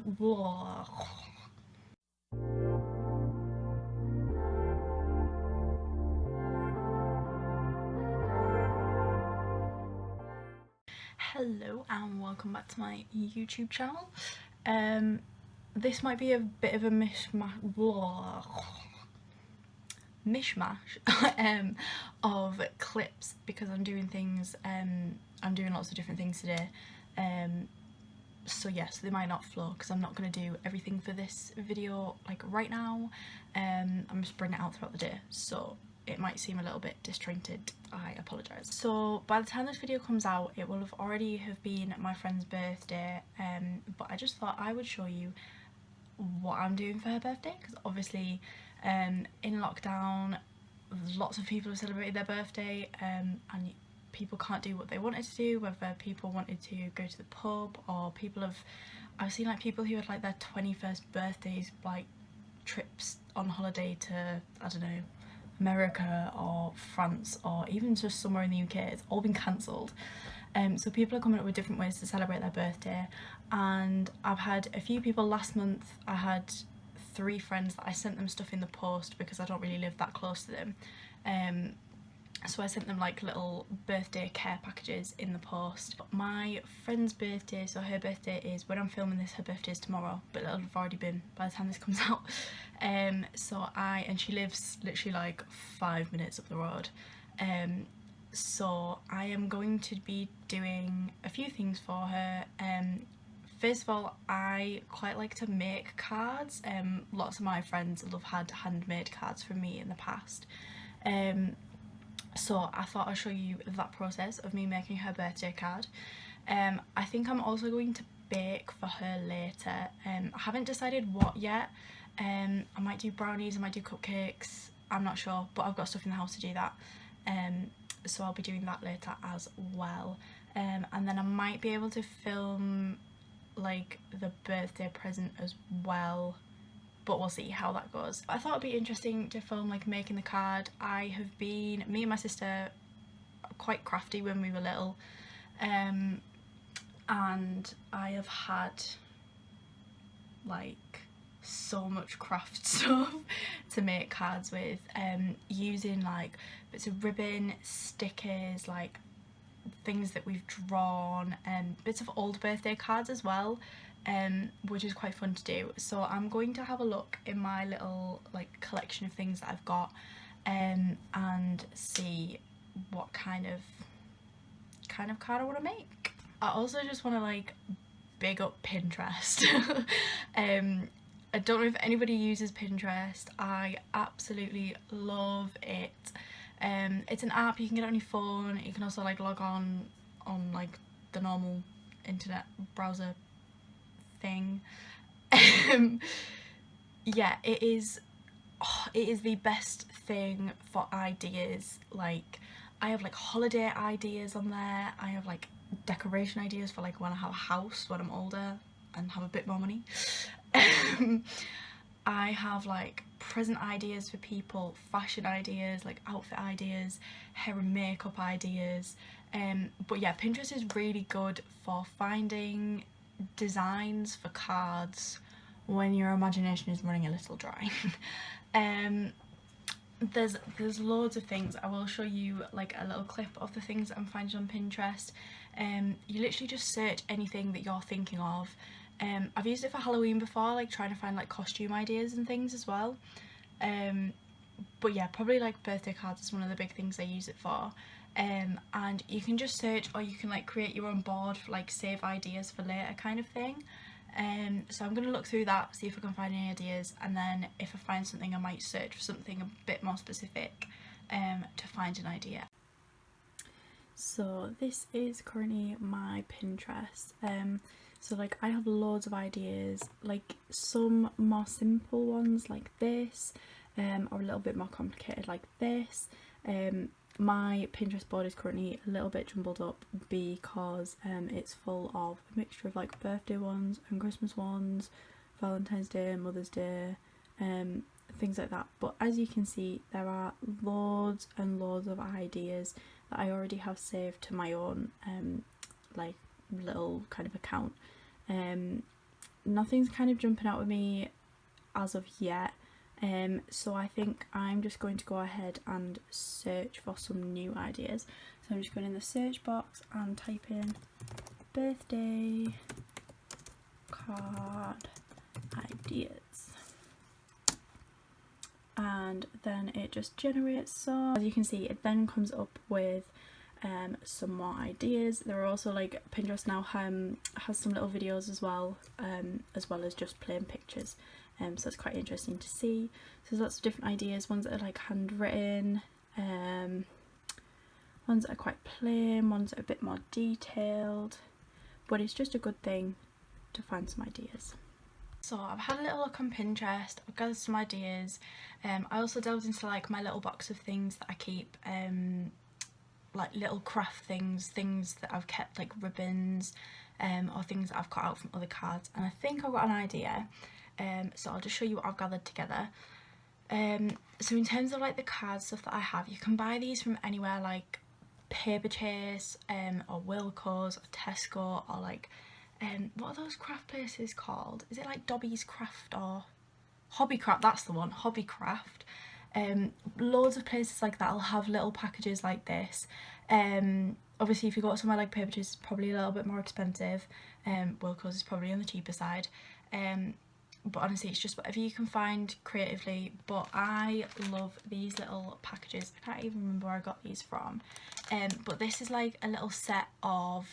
Hello and welcome back to my YouTube channel. This might be a bit of a mishmash of clips because I'm doing things, I'm doing lots of different things today. So yes, they might not flow because I'm not going to do everything for this video like right now. I'm just bringing it out throughout the day, so it might seem a little bit disjointed. I apologise. So by the time this video comes out, it will have already have been my friend's birthday, but I just thought I would show you what I'm doing for her birthday because obviously in lockdown lots of people have celebrated their birthday, and people can't do what they wanted to do, whether people wanted to go to the pub or I've seen like people who had like their 21st birthdays, like trips on holiday to, I don't know, America or France or even just somewhere in the UK. It's all been cancelled. So people are coming up with different ways to celebrate their birthday, and I've had a few people. Last month I had 3 friends that I sent them stuff in the post because I don't really live that close to them. So I sent them like little birthday care packages in the post. My friend's birthday, so her birthday is, when I'm filming this, her birthday is tomorrow, but it'll have already been by the time this comes out. And she lives literally like 5 minutes up the road. So I am going to be doing a few things for her. First of all, I quite like to make cards. Lots of my friends have had handmade cards from me in the past. So I thought I'd show you that process of me making her birthday card. I think I'm also going to bake for her later. I haven't decided what yet. I might do brownies, I might do cupcakes, I'm not sure, but I've got stuff in the house to do that. So I'll be doing that later as well. And then I might be able to film like the birthday present as well, but we'll see how that goes. I thought it'd be interesting to film like making the card. Me and my sister are quite crafty when we were little, and I have had like so much craft stuff to make cards with, using like bits of ribbon, stickers, like things that we've drawn, and bits of old birthday cards as well, which is quite fun to do. So I'm going to have a look in my little like collection of things that I've got, and see what kind of card I want to make. I also just want to like big up Pinterest. I don't know if anybody uses Pinterest. I absolutely love it. It's an app, you can get it on your phone. You can also like log on like the normal internet browser thing. Yeah, it is the best thing for ideas. Like I have like holiday ideas on there. I have like decoration ideas for like when I have a house when I'm older and have a bit more money. I have like present ideas for people, fashion ideas, like outfit ideas, hair and makeup ideas. But yeah, Pinterest is really good for finding designs for cards when your imagination is running a little dry. There's loads of things. I will show you like a little clip of the things that I'm finding on Pinterest. You literally just search anything that you're thinking of. I've used it for Halloween before, like trying to find like costume ideas and things as well. But yeah, probably like birthday cards is one of the big things I use it for. And you can just search, or you can like create your own board for like save ideas for later kind of thing. So I'm going to look through that, see if I can find any ideas, and then if I find something I might search for something a bit more specific to find an idea. So this is currently my Pinterest. So like I have loads of ideas, like some more simple ones like this, or a little bit more complicated like this. My Pinterest board is currently a little bit jumbled up because it's full of a mixture of like birthday ones and Christmas ones, Valentine's Day, Mother's Day, things like that. But as you can see, there are loads and loads of ideas that I already have saved to my own like little kind of account. nothing's kind of jumping out with me as of yet, so I think I'm just going to go ahead and search for some new ideas. So I'm just going in the search box and type in birthday card ideas, and then it just generates some. As you can see, it then comes up with some more ideas. There are also, like, Pinterest now has some little videos as well as just plain pictures, so it's quite interesting to see. So there's lots of different ideas, ones that are like handwritten, ones that are quite plain, ones that are a bit more detailed, but it's just a good thing to find some ideas. So I've had a little look on Pinterest, I've gathered some ideas. I also delved into like my little box of things that I keep, like little craft things that I've kept, like ribbons, or things that I've cut out from other cards, and I think I've got an idea. So I'll just show you what I've gathered together. So in terms of like the card stuff that I have, you can buy these from anywhere like Paperchase, or Wilko's, or Tesco, or like what are those craft places called? Is it like Dobby's Craft or Hobbycraft? That's the one, Hobbycraft. Loads of places like that will have little packages like this. Obviously if you go to somewhere like Paperchase, it's probably a little bit more expensive. Wilko's is probably on the cheaper side. But honestly, it's just whatever you can find creatively. But I love these little packages. I can't even remember where I got these from. But this is like a little set of,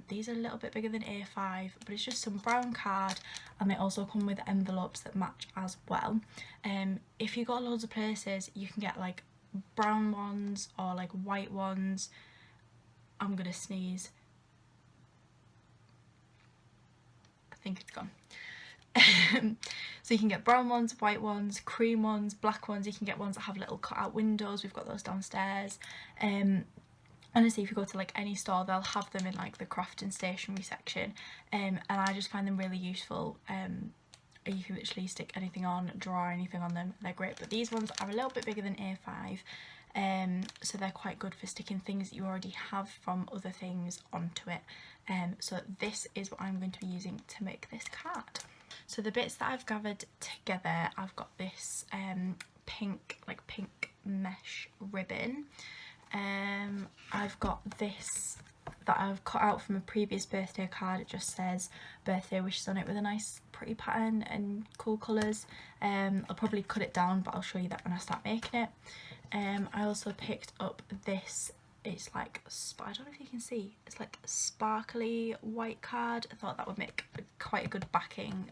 these are a little bit bigger than A5, but it's just some brown card, and they also come with envelopes that match as well. If you go to loads of places, you can get like brown ones or like white ones. I'm gonna sneeze. I think it's gone. So you can get brown ones, white ones, cream ones, black ones. You can get ones that have little cut out windows. We've got those downstairs. Honestly, if you go to like any store, they'll have them in like the craft and stationery section, and I just find them really useful. You can literally stick anything on, draw anything on them, they're great. But these ones are a little bit bigger than A5, so they're quite good for sticking things that you already have from other things onto it. So this is what I'm going to be using to make this card. So the bits that I've gathered together, I've got this pink mesh ribbon. I've got this that I've cut out from a previous birthday card. It just says birthday wishes on it with a nice pretty pattern and cool colours. I'll probably cut it down, but I'll show you that when I start making it. I also picked up this, it's like, I don't know if you can see, it's like sparkly white card. I thought that would make quite a good backing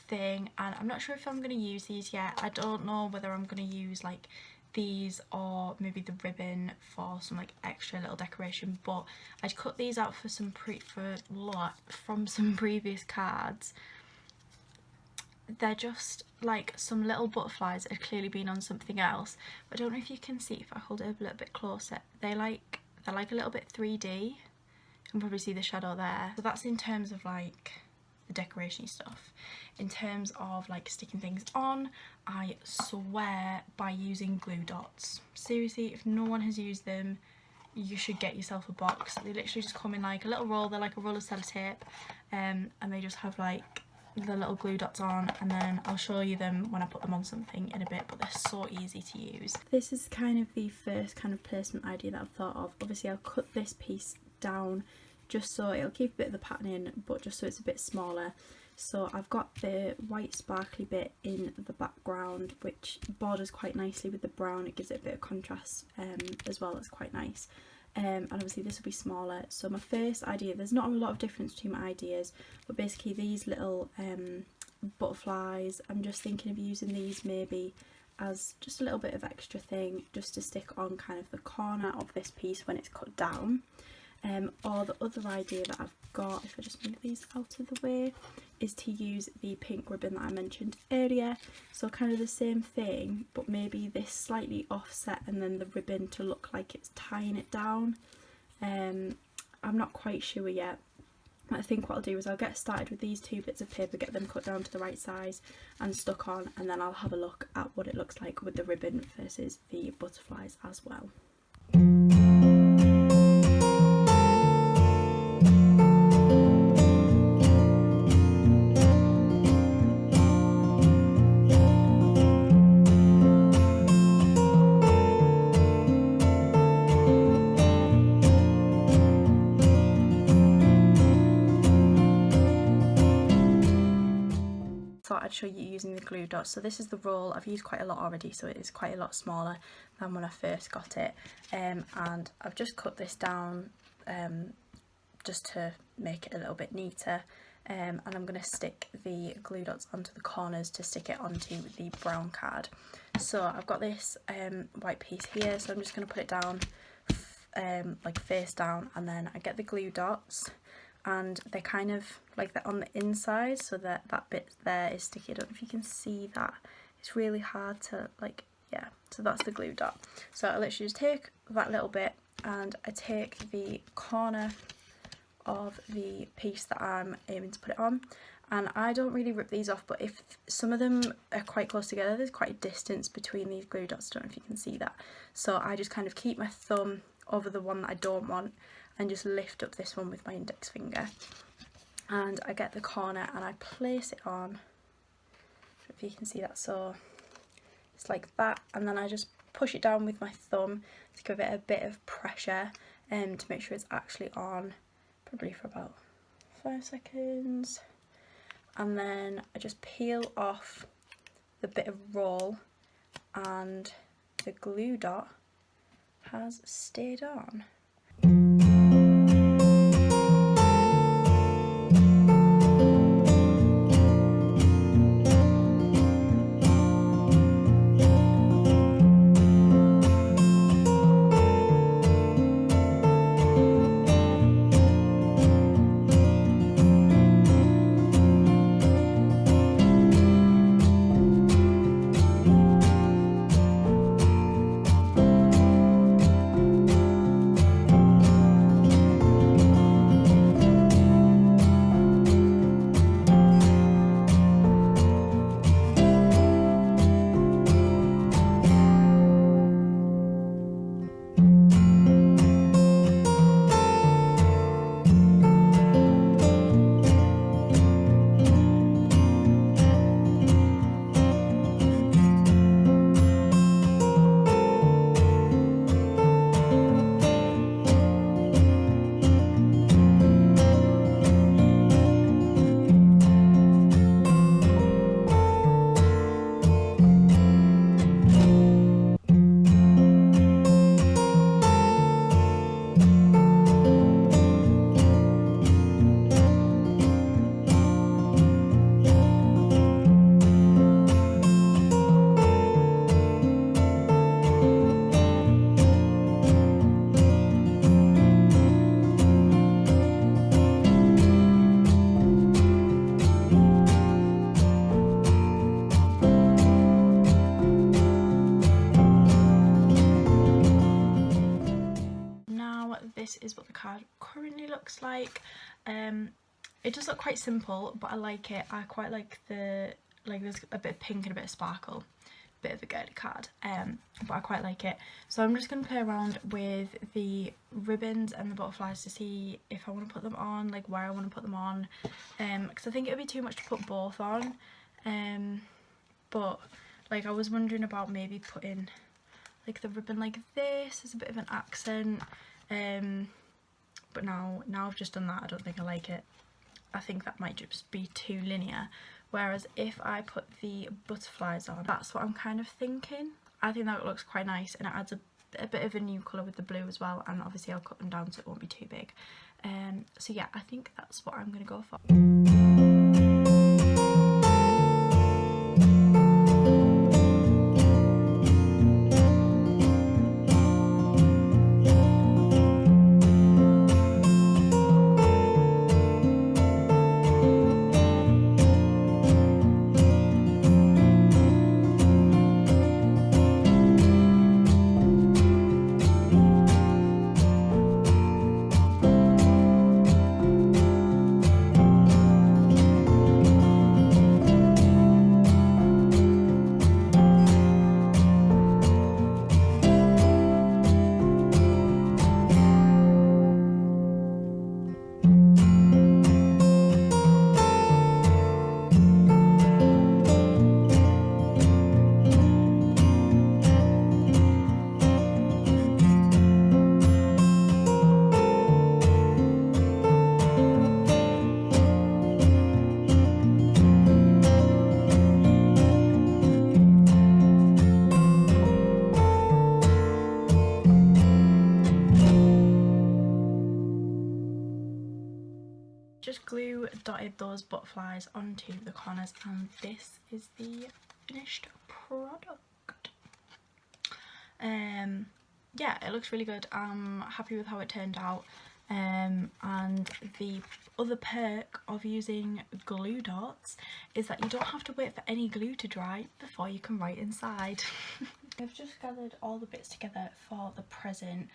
thing, and I'm not sure if I'm going to use these yet. I don't know whether I'm going to use like these or maybe the ribbon for some like extra little decoration, but I'd cut these out for some from some previous cards. They're just like some little butterflies that have clearly been on something else, but I don't know if you can see, if I hold it up a little bit closer, they're like a little bit 3D. You can probably see the shadow there. So that's in terms of like the decoration stuff. In terms of like sticking things on, I swear by using glue dots. Seriously, if no one has used them, you should get yourself a box. They literally just come in like a little roll. They're like a roll of sellotape, and they just have like the little glue dots on, and then I'll show you them when I put them on something in a bit, but they're so easy to use. This is kind of the first kind of placement idea that I've thought of. Obviously I'll cut this piece down just so it'll keep a bit of the pattern in, but just so it's a bit smaller. So I've got the white sparkly bit in the background, which borders quite nicely with the brown. It gives it a bit of contrast as well. That's quite nice. And obviously this will be smaller. So my first idea, there's not a lot of difference between my ideas, but basically these little butterflies, I'm just thinking of using these maybe as just a little bit of extra thing just to stick on kind of the corner of this piece when it's cut down. Or the other idea that I've got, if I just move these out of the way, is to use the pink ribbon that I mentioned earlier. So kind of the same thing, but maybe this slightly offset and then the ribbon to look like it's tying it down. I'm not quite sure yet. I think what I'll do is I'll get started with these two bits of paper, get them cut down to the right size and stuck on, and then I'll have a look at what it looks like with the ribbon versus the butterflies as well. thought I'd show you using the glue dots. So this is the roll. I've used quite a lot already, so it is quite a lot smaller than when I first got it. And I've just cut this down just to make it a little bit neater. And I'm going to stick the glue dots onto the corners to stick it onto the brown card. So I've got this white piece here, so I'm just going to put it down like face down, and then I get the glue dots, and they're kind of like they're on the inside, so that bit there is sticky. I don't know if you can see that. It's really hard to like, yeah, so that's the glue dot. So I literally just take that little bit and I take the corner of the piece that I'm aiming to put it on, and I don't really rip these off, but if some of them are quite close together, there's quite a distance between these glue dots. I don't know if you can see that. So I just kind of keep my thumb over the one that I don't want and just lift up this one with my index finger, and I get the corner and I place it on. I don't know if you can see that. So it's like that, and then I just push it down with my thumb to give it a bit of pressure to make sure it's actually on, probably for about 5 seconds, and then I just peel off the bit of roll, and the glue dot has stayed on. This is what the card currently looks like. It does look quite simple, but I like it. I quite like there's a bit of pink and a bit of sparkle, bit of a girly card, but I quite like it. So I'm just going to play around with the ribbons and the butterflies to see if I want to put them on, like where I want to put them on, because I think it would be too much to put both on, but like I was wondering about maybe putting like the ribbon like this as a bit of an accent. But now I've just done that, I don't think I like it. I think that might just be too linear, whereas if I put the butterflies on, that's what I'm kind of thinking. I think that looks quite nice, and it adds a bit of a new colour with the blue as well, and obviously I'll cut them down so it won't be too big. So yeah, I think that's what I'm going to go for. glue dotted those butterflies onto the corners, and this is the finished product. Yeah, it looks really good. I'm happy with how it turned out. And the other perk of using glue dots is that you don't have to wait for any glue to dry before you can write inside. I've just gathered all the bits together for the present.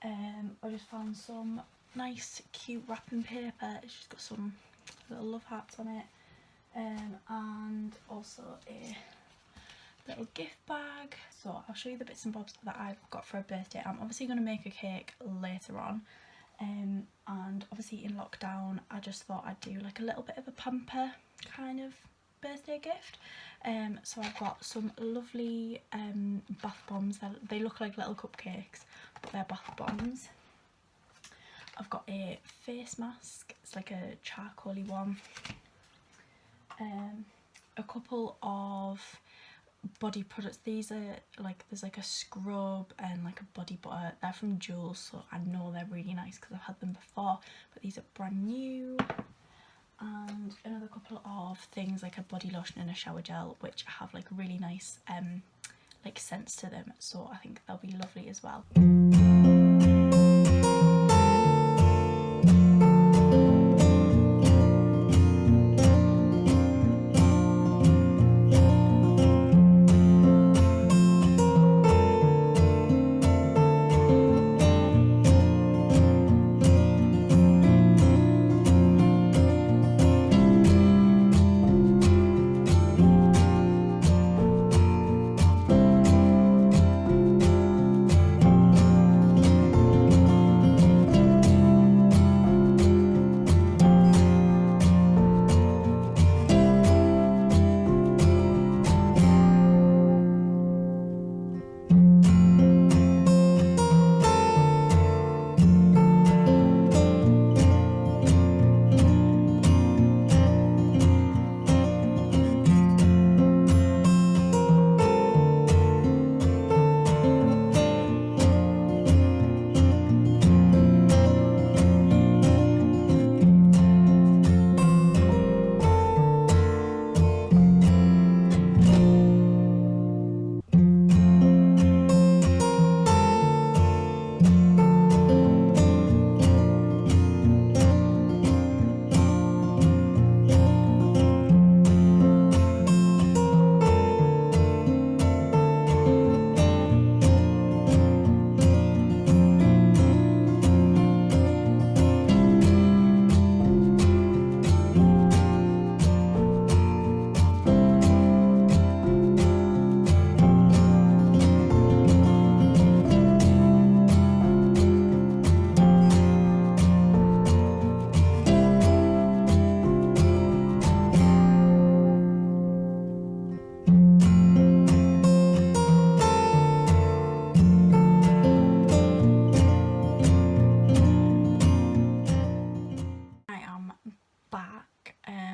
I just found some nice cute wrapping paper. It's just got some little love hearts on it, and also a little gift bag. So I'll show you the bits and bobs that I've got for a birthday. I'm obviously going to make a cake later on, and obviously in lockdown I just thought I'd do like a little bit of a pamper kind of birthday gift. So I've got some lovely bath bombs. They look like little cupcakes, but they're bath bombs. I've got a face mask, it's like a charcoaly one. A couple of body products. These are like, there's like a scrub and like a body butter. They're from Jules, so I know they're really nice because I've had them before, but these are brand new. And another couple of things like a body lotion and a shower gel, which have like really nice like scents to them, so I think they'll be lovely as well.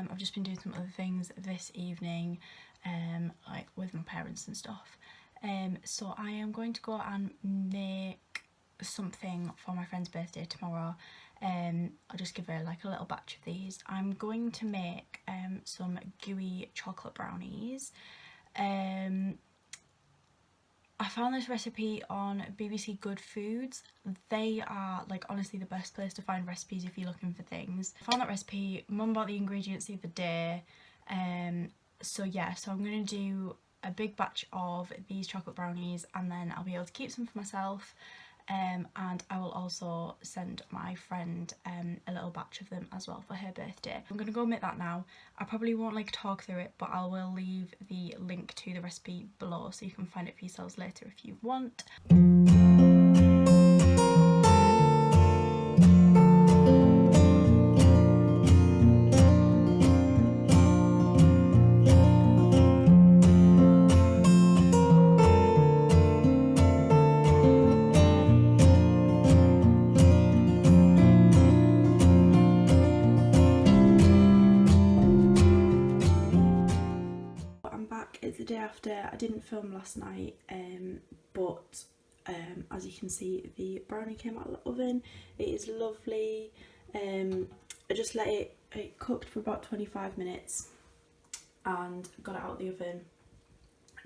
I've just been doing some other things this evening, like with my parents and stuff. So I am going to go and make something for my friend's birthday tomorrow. I'll just give her like a little batch of these. I'm going to make some gooey chocolate brownies. I found this recipe on BBC Good Foods. They are like honestly the best place to find recipes if you're looking for things. I found that recipe, Mum bought the ingredients the other day, so yeah, so I'm going to do a big batch of these chocolate brownies and then I'll be able to keep some for myself, and I will also send my friend a little batch of them as well for her birthday. I'm going to go make that now. I probably won't like talk through it, but I will leave the link to the recipe below so you can find it for yourselves later if you want. It's the day after. I didn't film last night, but as you can see, the brownie came out of the oven. It is lovely. I just let it cooked for about 25 minutes and got it out of the oven,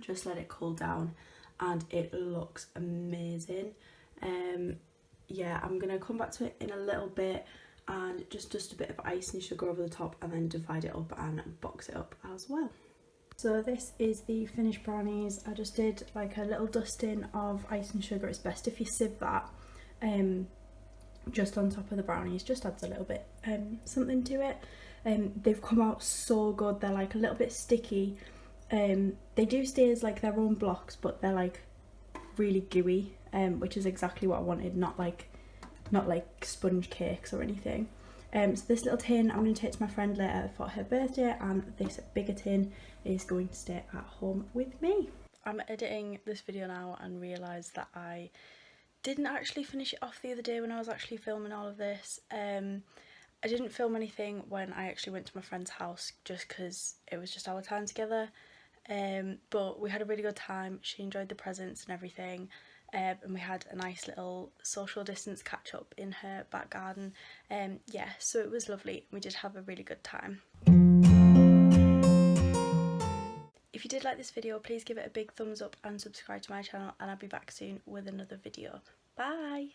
just let it cool down, and it looks amazing. Yeah, I'm gonna come back to it in a little bit and just dust a bit of icing sugar over the top and then divide it up and box it up as well. So this is the finished brownies. I just did like a little dusting of icing sugar. It's best if you sieve that just on top of the brownies, just adds a little bit something to it. They've come out so good. They're like a little bit sticky. They do stay as like their own blocks, but they're like really gooey, which is exactly what I wanted, not like sponge cakes or anything. So this little tin I'm going to take to my friend later for her birthday, and this bigger tin is going to stay at home with me. I'm editing this video now and realised that I didn't actually finish it off the other day when I was actually filming all of this. I didn't film anything when I actually went to my friend's house just because it was just our time together, but we had a really good time. She enjoyed the presents and everything, and we had a nice little social distance catch up in her back garden. Yeah, so it was lovely. We did have a really good time. If you did like this video, please give it a big thumbs up and subscribe to my channel, and I'll be back soon with another video. Bye!